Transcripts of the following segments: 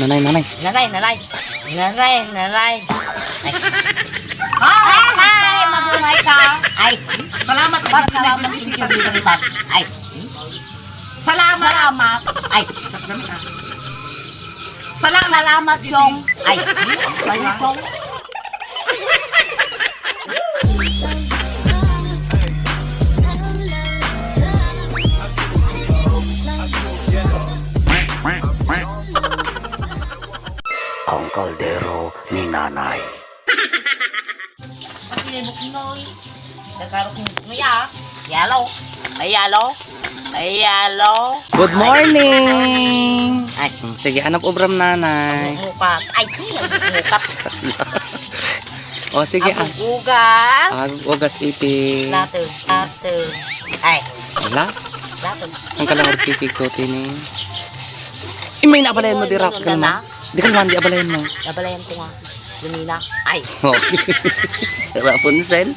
Nanay. Nanay. Ay, mabuhay ka. Ay, Salamat salamat sa Ay, salamat. Ay, salamat Chong. Ay, Chong. Ang kaldero ni nanay. Pinibok mo. Nagkaroon mo ya. Yellow. Ay, yellow. Good morning! Ay, Sige, hanap obram nanay. mukat. Ay, mukat. O sige, Abugugas. ugas ipin. Lato. Ay, Wala? lato. Ang kalawag kikig to tini. Imay na abalayan mo di rap ka naman. Di ka naman di abalayan mo. Nabalayan ko nga. Lumina. Ay, Oh. Rapunzel.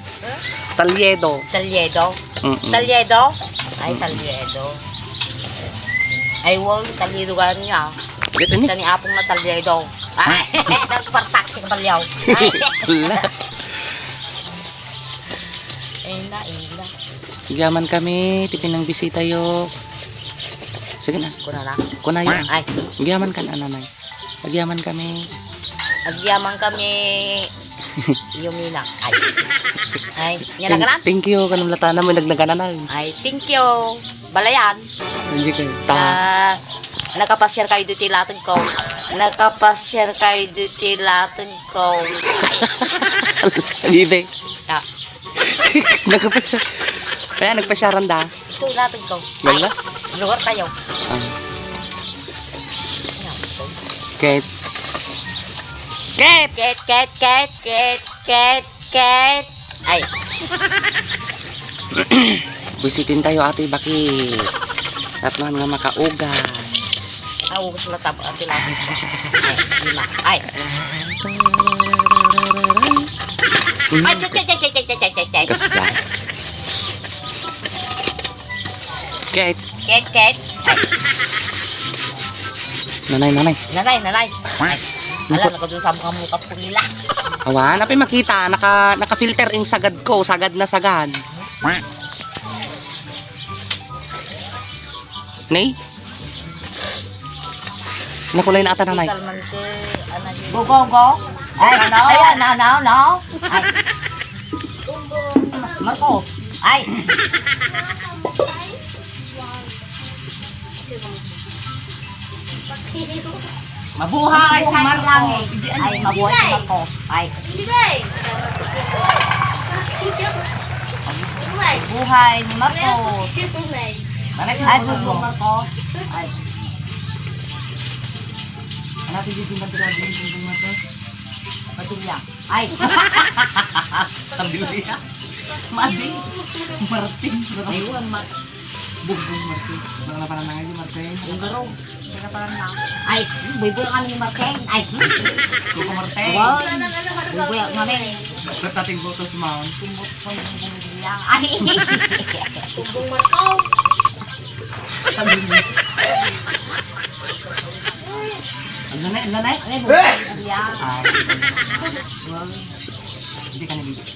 Talyedo. Talyedo. Mm-mm. Talyedo? Ay, Talyedo. Ay, wow, Talyedo ka niya. Gito ni. Tani apong na Talyedo. Ay, nagpartak si kabalyaw. Ay, Wala. ina. Yaman kami, tipin ng bisita yo. Sige na, Kuna na. kunayo. Ay, Yaman ka na nanay. Agyaman kami. agyaman kami. Yumina. Ay, yan na ka na? Thank you kanang latana mo nagdaganan na. Ay, thank you. Balayan. Hindi kayo. Ta. Nakapasyar kayo dito latin ko. Bibe. Ah, Nagpasya. Kaya nagpasyaran da. ito latin ko. Wala? Lugar kayo. Kate. Ket. Ay, Bisitin tayo ate bakit? Tatlohan nga makaugas. gusto na tabo ang tilapin ko. Ay, lima. Ay. Ay, chay. Kasya. Kate. Ket. Ay, Nanay. nanay. Ay, alam ko dun sa mga mukat ko nila. Awan, napay makita. Naka-filter yung sagad ko. Sagad na sagad. Nay? Nakulay na ata nanay. Go. Ay, no. Ay. Marcos. Ay. Mabuhay si Marcos. Ay, mabuhay si Marcos. Ay. Buhay ni Marcos. Nanay, Ay, sino gusto mo? Marcos. Ay. Hanapin dito yung bantuan din yung Marcos. Patuloy. Ay. Pambilya. Madi. Martin. Ayun, Bugbong Martin. Mga napanan na ngayon Martin. yung garo. Ay, buibuy kami ni Martin. Ay. Kuko Martin. Wow. Buibuy kami. Ba't ating boto si Mount? Timbot ko yung bumibigyan. Ay. Ang nanay. Ay, bumibigyan. Ay. Hindi ka nabibig.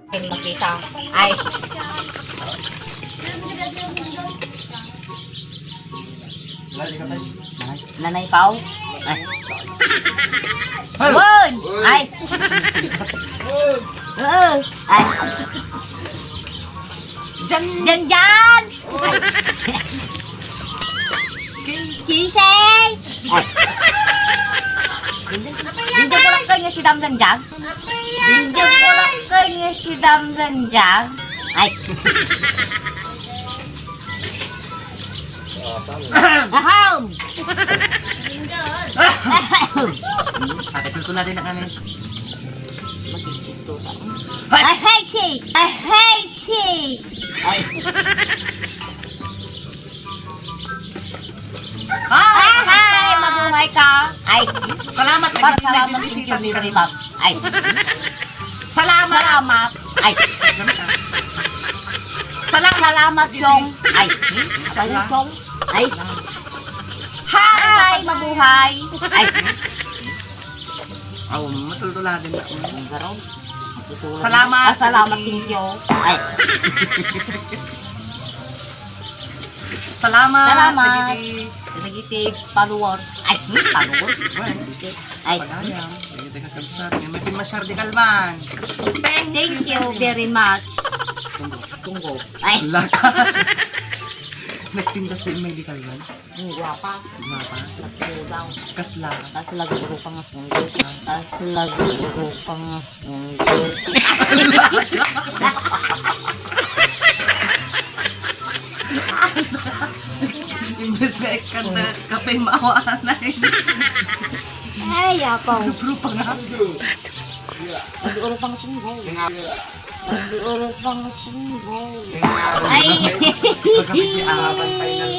Hindi makita. Ay. Lali ka tayo. Nanay Pao. Ay. Hey! Won! Ay. Ay. Diyan! Jan! Kiseng! Ay. Hindi ko lang kanya si Dam Zanjang. Hindi ko lang kanya si Dam Zanjang. Ay. Aham! Pakitol ko natin na kami. I hate it! I hate it! Ay. Ay, mabuhay ka. Ay, Salamat salamat sa sa bisita inyo ni ni Ribak. Ay, Salamat! salamat. Ay, Salamat, Chong. Ay, sabi Chong. Ay. Hi, mabuhay. Ay. Aw, matultulagan na. Ang garaw. Salamat. Salamat, thank you. Ay. Salamat. Salamat. Nagiti. Nagiti followers. Ay, followers. Ay. Pagayam. Nagiti ka kabsat. May pinmasyar di kalman. Thank you very much. Tunggo. Ay. Lakas. Nagtindas din may di kalman. Guwapa. Mapa. Nagtulaw. Kasla. Tas laguro pa nga sunggo. Tas laguro pa nga sunggo. Imbes nga ikan na kape maawaan na eh. Ay, yapaw. Pero pa nga. Naguro pa nga sunggo. Naguro pa nga sunggo. Ay. Pagkapit ni Aban pa yun.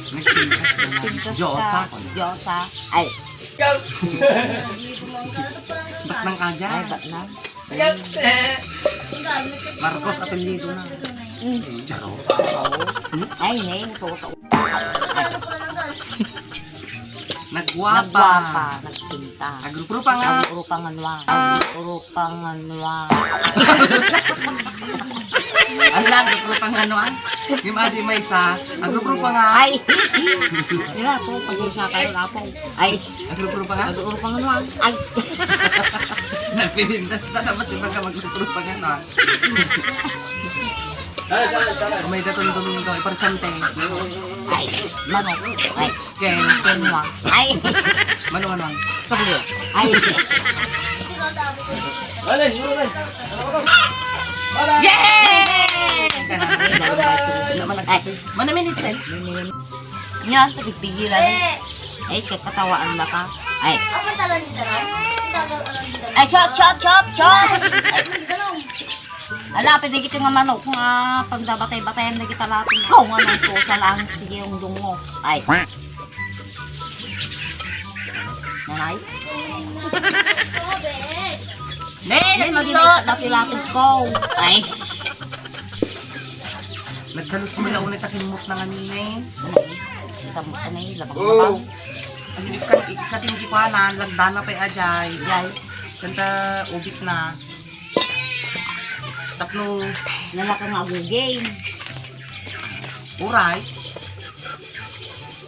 Nagtindas na. Diyosa. Diyosa. Ay. Ba't nang Ay, kagyan? ba't na? Marcos apelido na. Charo. Ay, hey, natuto. Nagwapa. Nagwapa, nagkinta. Agrupro pa nga. Aguro panganwa. Aguro panganwa. Ala, agrupro pa nga noan. Yung adi may isa. Agrupro pa nga. Ay! Wala po, pasensya kayo na po. Ay! Agrupro pa nga. Aguro panganwa. Ay! Nagpilindas na tapos yung mga maglupro pa nga noan. May datulong-tulong ito. Iparchante. Ay! Manok. Ay! Ken. Kenwa. Ay! Mano. Pagyo. Ay! Yay! Ay! Mana minutes eh? Yan, pigilan. Ay, kakatawaan na ka. Ay! Ay, chop! Ala, pwede kita nga manok nga pagdabatay-batayan na kita lahat. Ikaw nga nang to sa langit sige yung dungo. Ay. Nanay? Ay, mag-init lapit ko. Ay. Nagdalos mo na ulit akimot na kanina eh. Kita mo ka na yun, labang-labang. Ang ikatinggi ko na, lagdana pa ajay. Yay. Kanta ubit na. Tapno, Lalaka nga agugay. uray.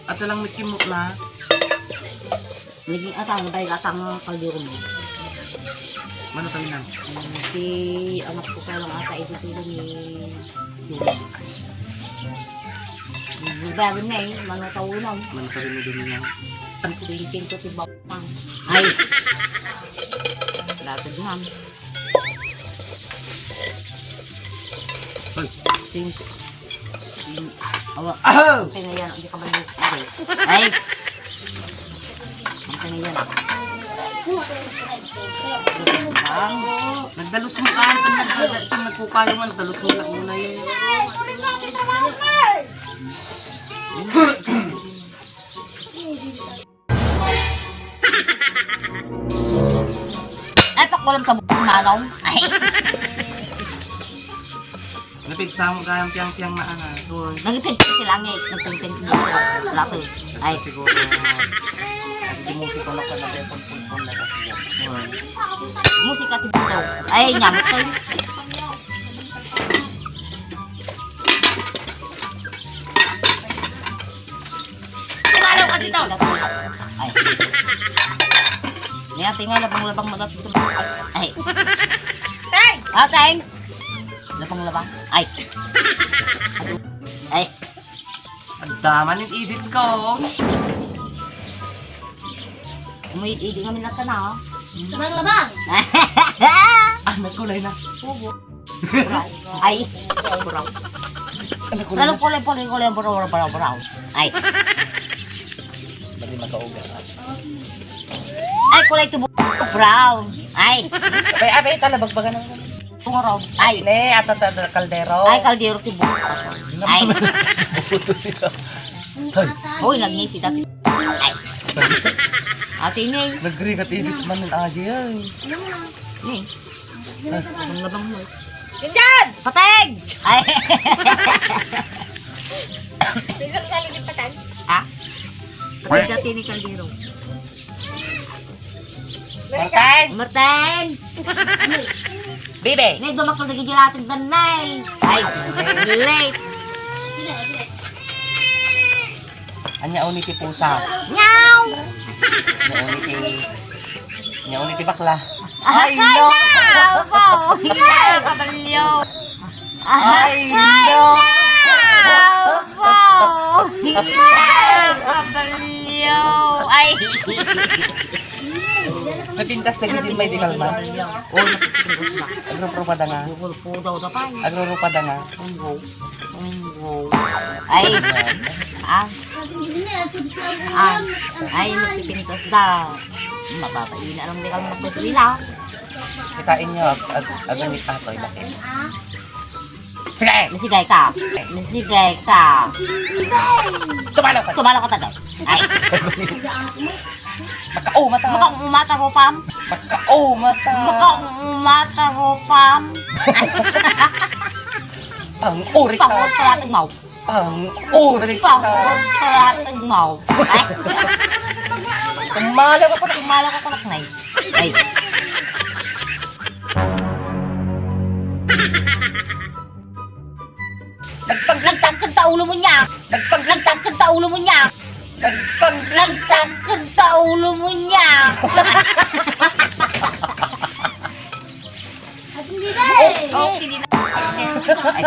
At lang may kimot na. Naging atang kalduro mo. Mano tayo na? Si anak ko pa lang ata ito sila ni Julie. Bago na eh, mga tawunan. Mano tayo na doon na? Ang kulitin ko si Bapang. Ay! Latag na. Hoy! Cinco. Awa. Ahaw! Ang tinga yan. Hindi ka ba nyo? Ay! Ang tinga yan. Nagdalos mo ka, kung nagpukayo mo, nagdalos mo ka muna yun. Ay, pakulam ka bukong manong. Ay! Napigsa mo ka yung piyang-piyang na ana. So, Nagipid ko si langit. Nagpinpin ko sa lato. Ay! siguro, hindi musiko na ka na pun na kasi yan. Musika ti Buto. Ay, nyamot ko. Tumalaw ka dito! Ay. Niya, tingnan, labang-labang magat dito. Ay. Teng! Ateng! Labang-labang. Ay. Ay. Ang daman yung edit ko. Umuit-idi kami na sana, oh. Labang-labang. Ah, nagkulay na. Ay. Buraw. Nagkulay Lalo na. kulay, buraw. Ay. Dali makauga. Ay, kulay tubo. Brown. Ay. Abay, talabagbagan ng Tungaraw. Ay. Ne, at kaldero. Ay, kaldero tubo. Ay. Puto sila. Uy, nagngisi dati. Ay. Ate Ning. Nag-ring at edit man ng aja yan. Ning. Labang-labang mo. Yan dyan! Pateng! Ay! Sino sa lilipatan? Ha? Pateng dati ni Caldero. Martin! Martin! Bibi! Nay, dumakal na gigil ating danay. Ay, late. Anya uni ti pusa. Nyaw! Nya uni ti bakla. Ay, no! Wow! Ay, kabalyo! Ay, no! Wow! Kabalyo! Ay! Napintas na gidin may di kalma. Oh, nakikinig na. Agrurupada nga. Bukol po daw na pa. Agrurupada nga. Unggo. Unggo. Ay! Ah! Ay, nagpipintas daw. Mapapain na lang di kami magpasulila. Kitain nyo, agamit atoy bakit. Sige! Nasigay ka. Nasigay ka. Tumalaw ka! Sumalo ka ta daw. Ay! Makao mata! Mukhang umata ko, Pam. Makao mata! Mukhang umata ko, Pam. Pang-uri ka! Pangod ka natin, Mau. Pang-uri ka! Pangod ka natin, Mau. Ay! Kumalaw ka pa na! Kumala ko kalak na Ay! Lagtag ka ulo mo niya! Lagtag ka ulo mo niya! Lagtag ka ulo mo niya! At hindi na eh. Oh, hindi na. Ay,